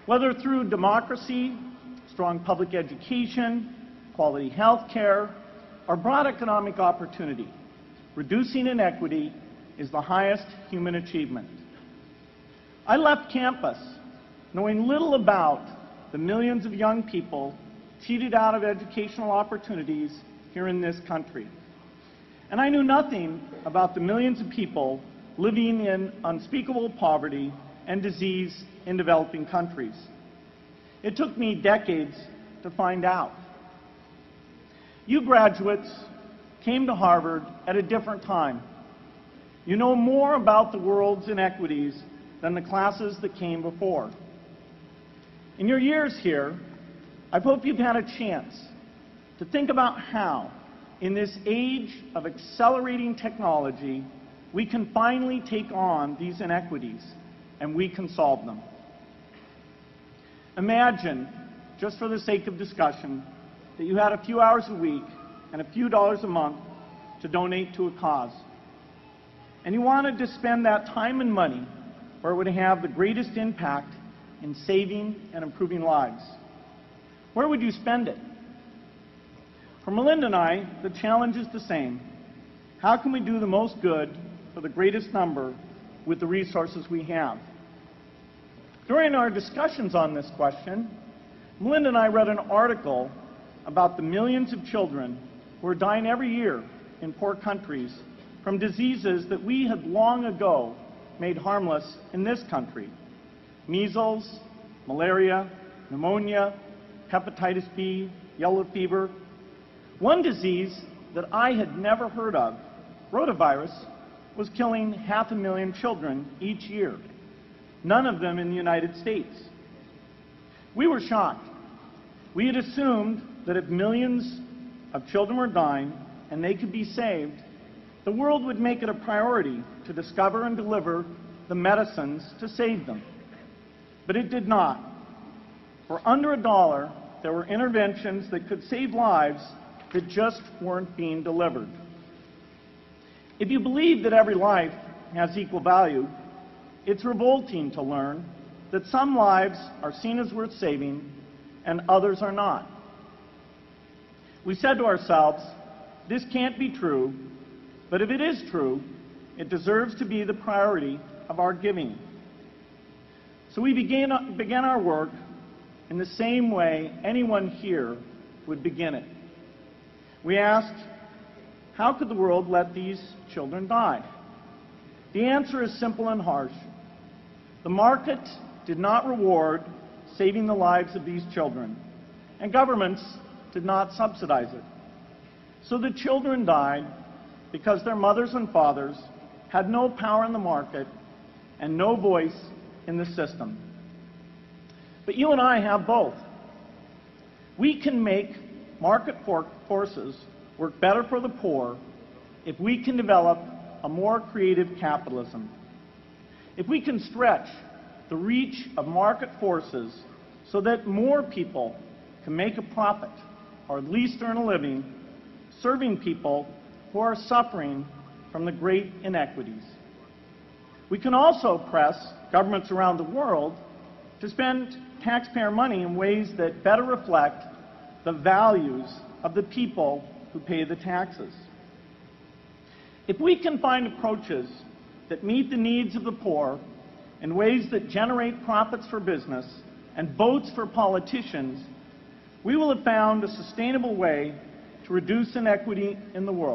Whether through democracy, strong public education, quality health care, or broad economic opportunity, reducing inequity is the highest human achievement. I left campus knowing little about the millions of young people cheated out of educational opportunities here in this country. And I knew nothing about the millions of people living in unspeakable poverty and disease in developing countries. It took me decades to find out. You graduates came to Harvard at a different time. You know more about the world's inequities than the classes that came before. In your years here, I hope you've had a chance to think about how, in this age of accelerating technology, we can finally take on these inequities and we can solve them. Imagine, just for the sake of discussion, that you had a few hours a week and a few dollars a month to donate to a cause. And you wanted to spend that time and money where it would have the greatest impact in saving and improving lives. Where would you spend it? For Melinda and I, the challenge is the same. How can we do the most good for the greatest number with the resources we have? During our discussions on this question, Melinda and I read an article about the millions of children who are dying every year in poor countries from diseases that we had long ago made harmless in this country. Measles, malaria, pneumonia, hepatitis B, yellow fever. One disease that I had never heard of, rotavirus, was killing 500,000 children each year, none of them in the United States. We were shocked. We had assumed that if millions of children were dying and they could be saved, the world would make it a priority to discover and deliver the medicines to save them. But it did not. For under $1, there were interventions that could save lives that just weren't being delivered. If you believe that every life has equal value, it's revolting to learn that some lives are seen as worth saving and others are not. We said to ourselves, this can't be true, but if it is true, it deserves to be the priority of our giving. So we began our work in the same way anyone here would begin it. We asked, how could the world let these children die? The answer is simple and harsh. The market did not reward saving the lives of these children, and governments did not subsidize it. So the children died because their mothers and fathers had no power in the market and no voice in the system. But you and I have both. We can make market forces work better for the poor if we can develop a more creative capitalism. If we can stretch the reach of market forces so that more people can make a profit or at least earn a living serving people who are suffering from the great inequities. We can also press governments around the world to spend taxpayer money in ways that better reflect the values of the people who pay the taxes. If we can find approaches that meet the needs of the poor in ways that generate profits for business and votes for politicians, we will have found a sustainable way to reduce inequity in the world.